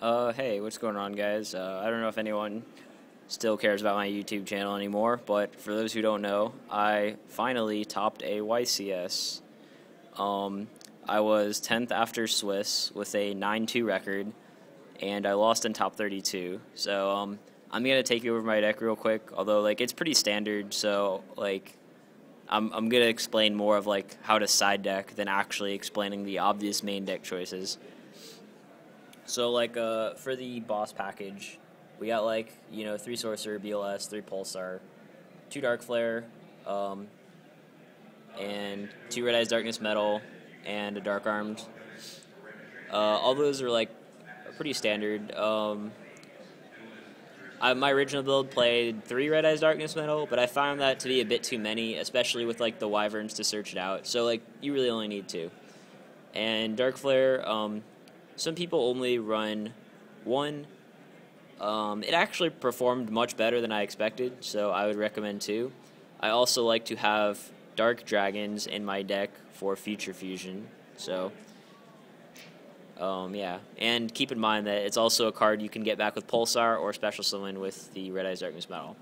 Hey, what's going on, guys? I don't know if anyone still cares about my YouTube channel anymore, but for those who don't know, I finally topped a YCS. I was 10th after Swiss with a 9-2 record, and I lost in top 32. So, I'm gonna take you over my deck real quick, although, like, it's pretty standard, so, like, I'm gonna explain more of, like, how to side deck than actually explaining the obvious main deck choices. So, like, for the boss package, we got, like, 3 Sorcerer, BLS, 3 Pulsar, 2 Darkflare, and 2 Red Eyes Darkness Metal, and a Dark Armed. All those are, like, pretty standard. My original build played 3 Red Eyes Darkness Metal, but I found that to be a bit too many, especially with, like, the Wyverns to search it out. So, like, you really only need 2. And Darkflare, some people only run 1. It actually performed much better than I expected, so I would recommend 2. I also like to have Dark Dragons in my deck for Future Fusion, so yeah. And keep in mind that it's also a card you can get back with Pulsar or Special Summon with the Red Eyes Darkness Metal.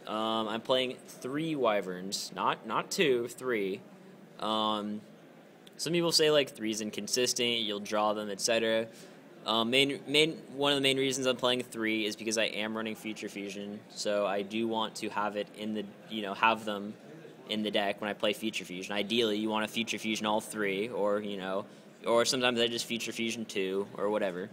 I'm playing 3 Wyverns, not 2, 3. Some people say, like, 3's inconsistent, you'll draw them, etc. One of the main reasons I'm playing 3 is because I am running Future Fusion, so I do want to have it in the, have them in the deck when I play Future Fusion. Ideally, you want to Future Fusion all 3, or, or sometimes I just Future Fusion 2, or whatever.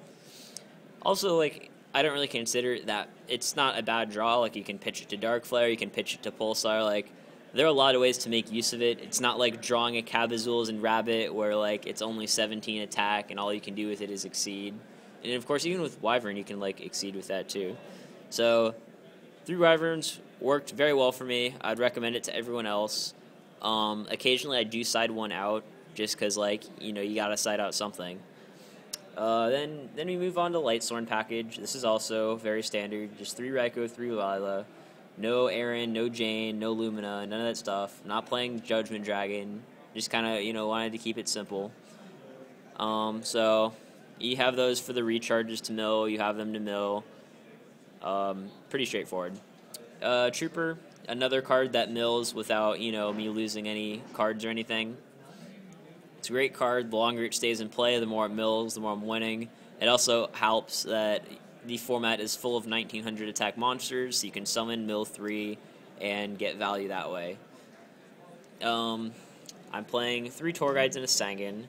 Also, like, I don't really consider that it's not a bad draw. Like, you can pitch it to Darkflare, you can pitch it to Pulsar, like, there are a lot of ways to make use of it. It's not like drawing a Cabazools and Rabbit where, like, it's only 17 attack and all you can do with it is exceed. And, of course, even with Wyvern, you can, like, exceed with that, too. So, 3 Wyverns worked very well for me. I'd recommend it to everyone else. Occasionally, I do side one out just because, like, you gotta side out something. Then we move on to Lightsworn package. This is also very standard. Just 3 Ryko, 3 Lyla. No Aaron, no Djinn, no Lumina, none of that stuff. Not playing Judgment Dragon. Just kind of, wanted to keep it simple. So, you have those for the recharges to mill. You have them to mill. Pretty straightforward. Trooper, another card that mills without, me losing any cards or anything. It's a great card. The longer it stays in play, the more it mills, the more I'm winning. It also helps that the format is full of 1900 attack monsters, so you can summon, mill 3, and get value that way. I'm playing 3 Tour Guides and a Sangan.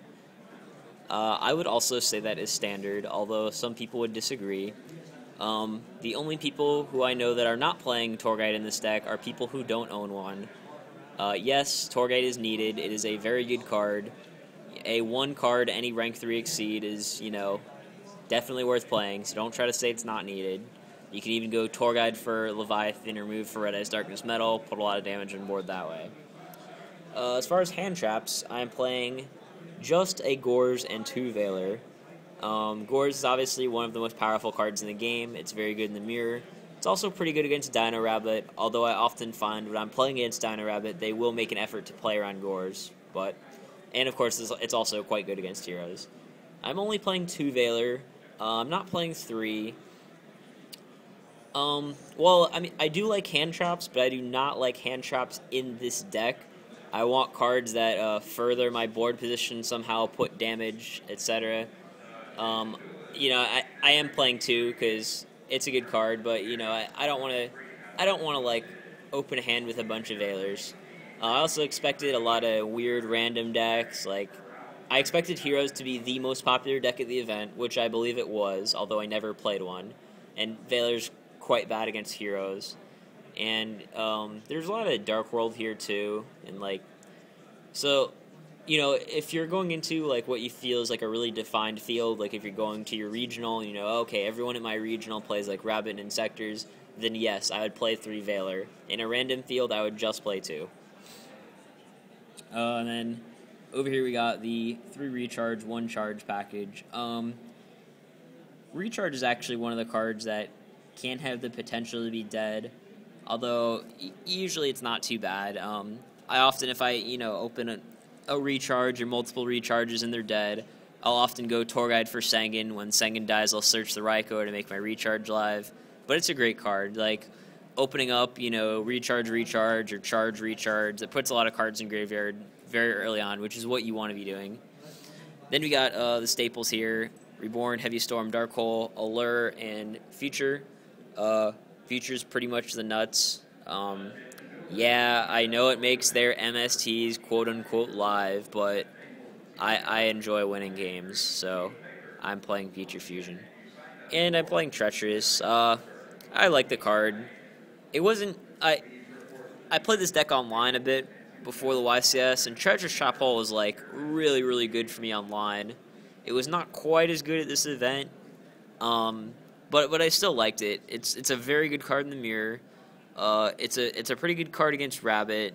I would also say that is standard, although some people would disagree. The only people who I know that are not playing Tour Guide in this deck are people who don't own one. Yes, Tour Guide is needed. It is a very good card. A 1 card, any rank 3 exceed is, definitely worth playing, so don't try to say it's not needed. You can even go Tour Guide for Leviathan or move for Red Eyes Darkness Metal, put a lot of damage on board that way. As far as hand traps, I'm playing just a Gorz and 2 Veiler. Gorz is obviously one of the most powerful cards in the game. It's very good in the mirror. It's also pretty good against Dino Rabbit, although I often find when I'm playing against Dino Rabbit, they will make an effort to play around Gorz. And of course, it's also quite good against heroes. I'm only playing 2 Veiler. I'm not playing 3. Well, I mean, I do like hand traps, but I do not like hand traps in this deck. I want cards that further my board position, somehow put damage, etc. I am playing 2 because it's a good card, but I don't want to like open a hand with a bunch of Veilers. I also expected a lot of weird random decks, like I expected Heroes to be the most popular deck at the event, which I believe it was, although I never played one. And Veiler's quite bad against Heroes. And there's a lot of Dark World here too, and so if you're going into like what you feel is like a really defined field, like if you're going to your regional, okay, everyone in my regional plays like Rabbit and Insectors, then yes, I would play 3 Veiler. In a random field, I would just play 2. And then over here we got the 3 recharge, 1 charge package. Recharge is actually one of the cards that can have the potential to be dead, although usually it's not too bad. I often, if I open a recharge or multiple recharges and they're dead, I'll often go tour guide for Sangan. When Sangan dies, I'll search the Ryko to make my recharge live. But it's a great card. Like, opening up, you know, recharge, recharge, or charge, recharge. It puts a lot of cards in graveyard very early on, which is what you want to be doing. Then we got the staples here. Reborn, Heavy Storm, Dark Hole, Allure, and Future. Future's pretty much the nuts. Yeah, I know it makes their MSTs quote-unquote live, but I enjoy winning games, so I'm playing Future Fusion. And I'm playing Treacherous. I like the card. It wasn't... I played this deck online a bit before the YCS, and Treacherous Chop Hole was, like, really, really good for me online. It was not quite as good at this event, but I still liked it. It's a very good card in the mirror. It's a pretty good card against Rabbit.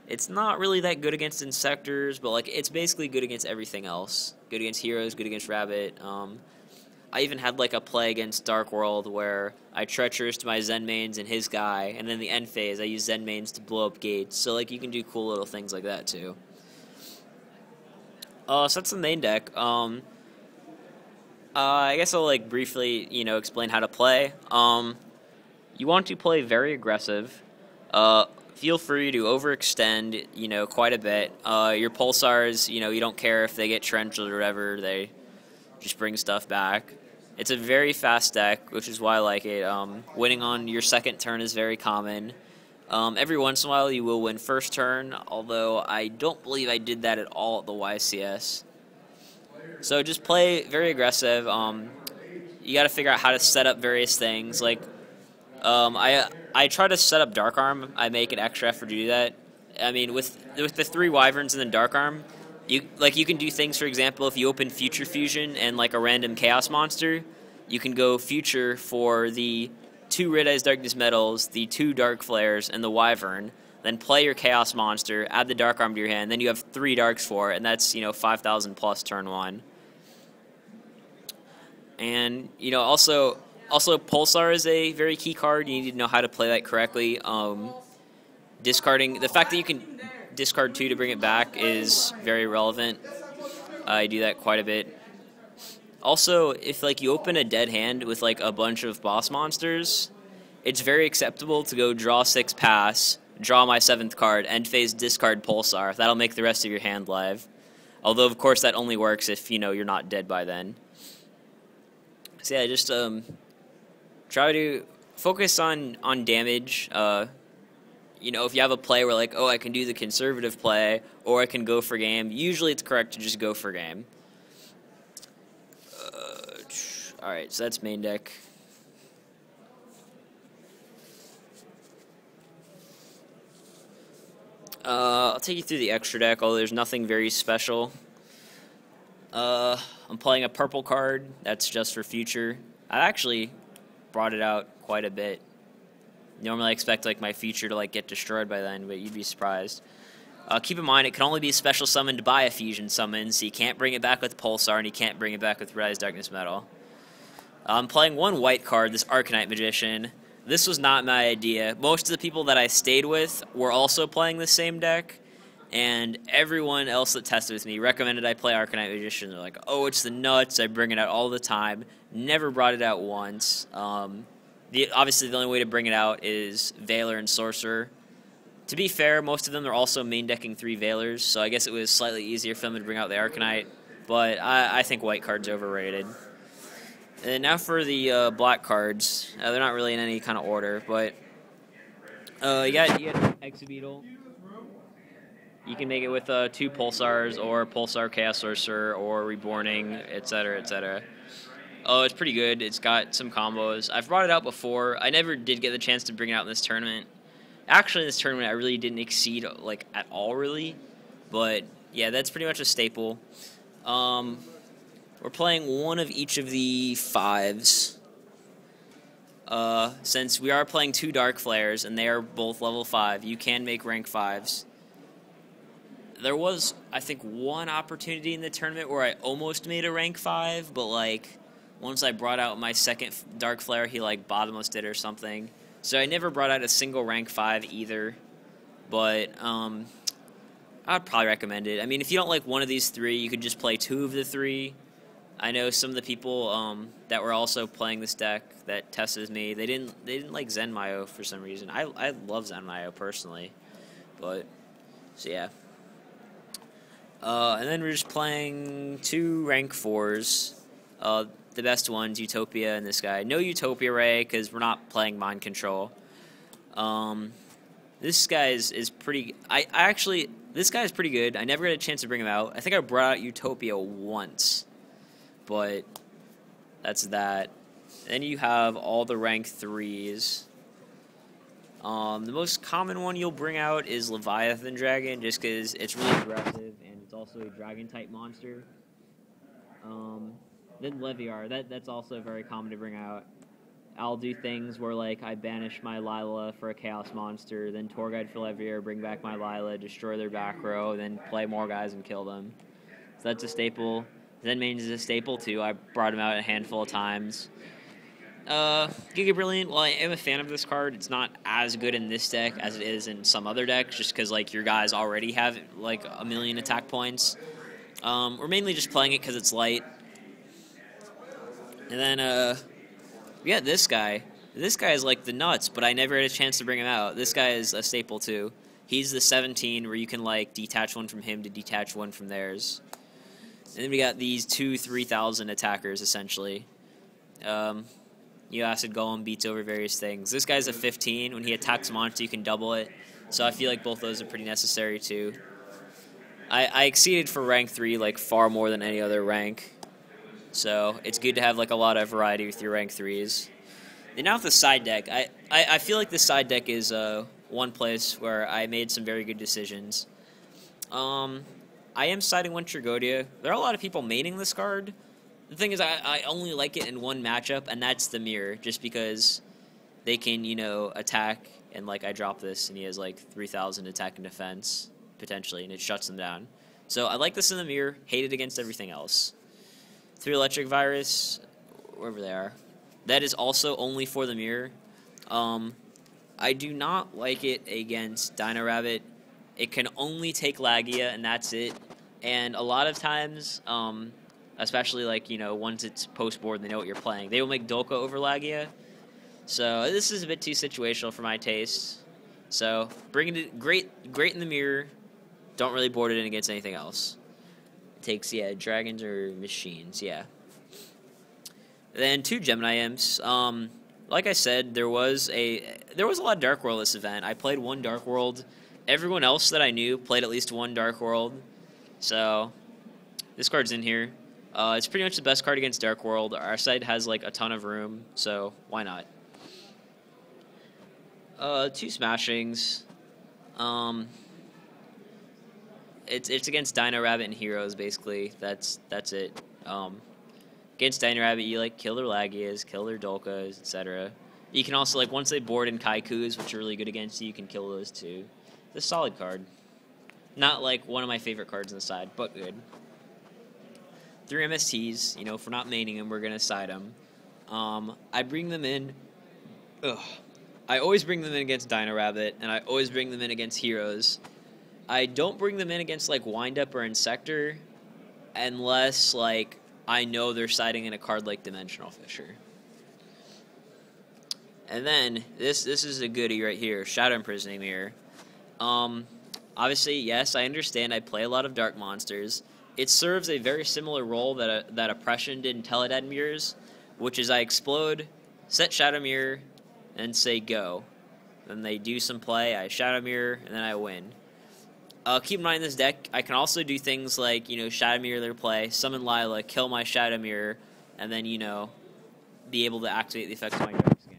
It's not really that good against Insectors, but like it's basically good against everything else. Good against Heroes, good against Rabbit. I even had like a play against Dark World where I Treacherous to my Zenmaines and his guy, and then the end phase I use Zenmaines to blow up gates. So like you can do cool little things like that too. So that's the main deck. I guess I'll like briefly, you know, explain how to play. You want to play very aggressive. Feel free to overextend, you know, quite a bit. Your Pulsars, you know, you don't care if they get trenched or whatever. They just bring stuff back. It's a very fast deck, which is why I like it. Winning on your second turn is very common. Every once in a while you will win first turn, although I don't believe I did that at all at the YCS. So just play very aggressive. You got to figure out how to set up various things. Like, I try to set up Dark Arm. I make an extra effort to do that. I mean, with the 3 Wyverns and then Dark Arm, you can do things. For example, if you open Future Fusion and like a random Chaos monster, you can go Future for the 2 Red Eyes Darkness Metals, the 2 Dark Flares, and the Wyvern. Then play your Chaos monster, add the Dark Arm to your hand, then you have 3 Darks for it, and that's, you know, 5,000 plus turn 1. And, you know, also Pulsar is a very key card. You need to know how to play that correctly. Discarding, the fact that you can discard 2 to bring it back is very relevant. I do that quite a bit. Also, if like you open a dead hand with like a bunch of boss monsters, it's very acceptable to go draw 6 pass, draw my 7th card, end phase discard Pulsar. That'll make the rest of your hand live. Although of course that only works if, you know, you're not dead by then. So yeah, just try to focus on damage. You know, if you have a play where like, oh, I can do the conservative play, or I can go for game, usually it's correct to just go for game. Alright, so that's main deck. I'll take you through the extra deck, although there's nothing very special. I'm playing a purple card. That's just for Future. I actually brought it out quite a bit. Normally I expect like my Future to like get destroyed by then, but you'd be surprised. Keep in mind it can only be special summoned by a fusion summon, so you can't bring it back with Pulsar and you can't bring it back with Red Eyes Darkness Metal. I'm playing 1 white card, this Arcanite Magician. This was not my idea. Most of the people that I stayed with were also playing the same deck, and everyone else that tested with me recommended I play Arcanite Magician. They're like, oh, it's the nuts, I bring it out all the time. Never brought it out once. Obviously, the only way to bring it out is Veiler and Sorcerer. To be fair, most of them are also main decking 3 Veilers, so I guess it was slightly easier for them to bring out the Arcanite, but I think white card's overrated. And now for the black cards. They're not really in any kind of order, but you got Exobeetle. You can make it with 2 Pulsars, or Pulsar Chaos Sorcerer, or Reborning, etc., etc. Oh, it's pretty good. It's got some combos. I've brought it out before. I never did get the chance to bring it out in this tournament. Actually, in this tournament, I really didn't exceed like at all, really. But yeah, that's pretty much a staple. We're playing 1 of each of the 5s. Since we are playing 2 Darkflares, and they are both level 5, you can make rank 5s. There was, I think, 1 opportunity in the tournament where I almost made a rank 5, but like once I brought out my 2nd Darkflare, he like bottomless it or something. So I never brought out a single rank 5 either. But I'd probably recommend it. I mean, if you don't like one of these 3, you could just play 2 of the 3. I know some of the people that were also playing this deck that tested me. They didn't like Zenmaio for some reason. I love Zenmaio personally, but so yeah. And then we're just playing 2 rank 4s. The best ones, Utopia and this guy. No Utopia Ray because we're not playing Mind Control. This guy is pretty. This guy is pretty good. I never got a chance to bring him out. I think I brought out Utopia once, but that's that. Then you have all the rank 3s. The most common one you'll bring out is Leviathan Dragon, just because it's really aggressive and it's also a dragon-type monster. Then Leviair, that's also very common to bring out. I'll do things where, like, I banish my Lyla for a Chaos Monster, then Tour Guide for Leviair, bring back my Lyla, destroy their back row, then play more guys and kill them. So that's a staple. Zenmaines is a staple, too. I brought him out a handful of times. Giga-Brilliant, well, I am a fan of this card. It's not as good in this deck as it is in some other decks, just because, like, your guys already have, like, 1,000,000 attack points. We're mainly just playing it because it's light. And then, we got this guy. This guy is, like, the nuts, but I never had a chance to bring him out. This guy is a staple, too. He's the 17, where you can, like, detach one from him to detach one from theirs. And then we got these 2,000-3,000 attackers, essentially. You Acid Golem beats over various things. This guy's a 15. When he attacks a monster, you can double it. So I feel like both those are pretty necessary, too. I exceeded for rank 3, like, far more than any other rank. So it's good to have, like, a lot of variety with your rank 3s. And now with the side deck, I feel like the side deck is one place where I made some very good decisions. I am siding one Tragodia. There are a lot of people maining this card. The thing is, I only like it in one matchup, and that's the Mirror, just because they can, you know, attack, and, like, I drop this, and he has, like, 3,000 attack and defense, potentially, and it shuts them down. So I like this in the Mirror, hate it against everything else. 3 Electric Virus, wherever they are. That is also only for the Mirror. I do not like it against Dino Rabbit. It can only take Lagia, and that's it. And a lot of times, especially, like, you know, once it's post-board and they know what you're playing, they will make Dolka over Lagia. So this is a bit too situational for my taste. So bringing it great in the Mirror. Don't really board it in against anything else. It takes, yeah, dragons or machines, yeah. Then 2 Gemini Imps. Like I said, there was a lot of Dark World this event. I played 1 Dark World. Everyone else that I knew played at least 1 Dark World. So this card's in here. It's pretty much the best card against Dark World. Our side has, like, a ton of room, so why not? 2 Smashings. It's against Dino Rabbit and Heroes, basically. That's it. Against Dino Rabbit, you, like, kill their Lagias, kill their Dolkas, etc. You can also, like, once they board in Kaikus, which are really good against you, you can kill those too. It's a solid card. Not, like, one of my favorite cards on the side, but good. 3 MSTs, you know, if we're not maining them, we're going to side them. I bring them in. I always bring them in against Dino Rabbit, and I always bring them in against Heroes. I don't bring them in against, like, Wind-Up or Insector, unless, like, I know they're siding in a card like Dimensional Fisher. And then, this is a goodie right here, Shadow Imprisoning Mirror. Obviously, yes, I understand I play a lot of Dark Monsters. It serves a very similar role that Oppression did in Teledad Mirrors, which is I explode, set Shadow Mirror, and say go. Then they do some play, I Shadow Mirror, and then I win. Keep in mind this deck, I can also do things like, you know, Shadow Mirror their play, summon Lyla, kill my Shadow Mirror, and then, you know, be able to activate the effects of my Dark Skin.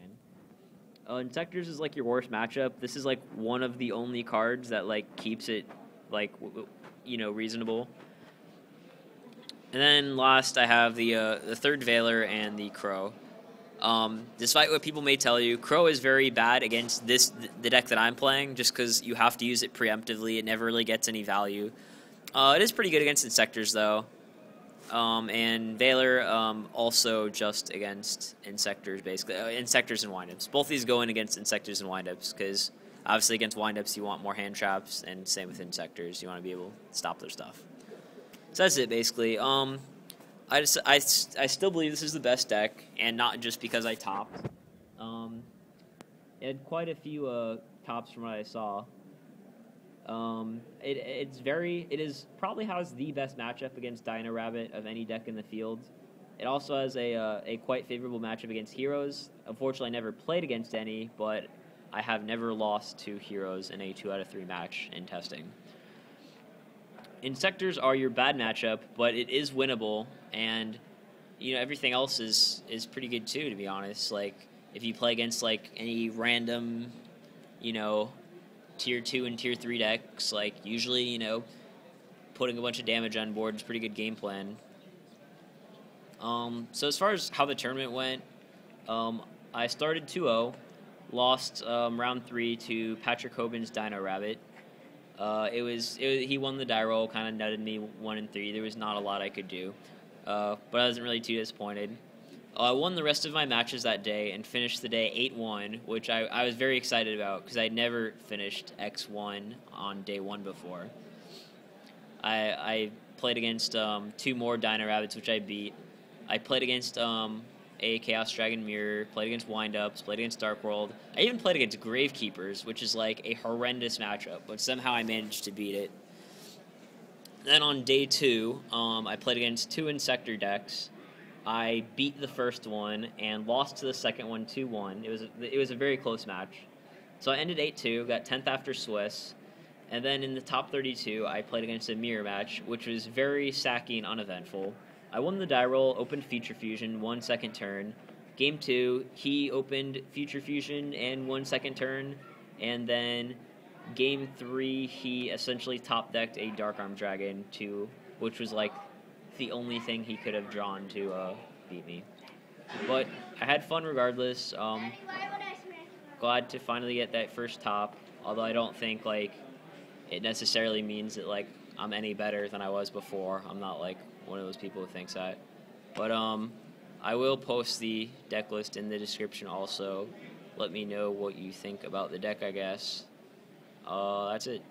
Insectors is, like, your worst matchup. This is, like, one of the only cards that, like, keeps it, like, you know, reasonable. And then last, I have the 3rd Veiler and the Crow. Despite what people may tell you, Crow is very bad against the deck that I'm playing, just because you have to use it preemptively. It never really gets any value. It is pretty good against Insectors, though. And Veiler also just against Insectors, basically. Insectors and Wind-Ups. Both these go in against Insectors and Wind-Ups, because obviously against Wind-Ups you want more hand traps, and same with Insectors. You want to be able to stop their stuff. So that's it, basically. I still believe this is the best deck, and not just because I topped. It had quite a few tops from what I saw. It is probably has the best matchup against Dino Rabbit of any deck in the field. It also has a quite favorable matchup against heroes. Unfortunately, I never played against any, but I have never lost to heroes in a 2 out of 3 match in testing. Insectors are your bad matchup, but it is winnable, and everything else is pretty good too, to be honest. Like, if you play against like any random, tier 2 and tier 3 decks, like usually, putting a bunch of damage on board is a pretty good game plan. So as far as how the tournament went, I started 2-0, lost round 3 to Patrick Hoban's Dino Rabbit. He won the die roll, kind of nutted me 1 and 3. There was not a lot I could do, but I wasn't really too disappointed. I won the rest of my matches that day and finished the day 8-1, which I was very excited about because I'd never finished X1 on day 1 before. I played against 2 more Dino Rabbits, which I beat. I played against a Chaos Dragon Mirror, played against Wind-Ups, played against Darkworld. I even played against Gravekeepers, which is like a horrendous matchup, but somehow I managed to beat it. Then on day 2, I played against 2 Insector decks. I beat the first one and lost to the second one 2-1. It was a very close match. So I ended 8-2, got 10th after Swiss, and then in the top 32, I played against a mirror match, which was very sacky and uneventful. I won the die roll, opened Future Fusion, 1 second turn. Game 2, he opened Future Fusion and 1 second turn, and then Game 3, he essentially top decked a Dark Arm Dragon, which was like the only thing he could have drawn to beat me. But I had fun regardless. Glad to finally get that first top, although I don't think like it necessarily means that like I'm any better than I was before. I'm not like one of those people who thinks that. But I will post the deck list in the description also. Let me know what you think about the deck, I guess. That's it.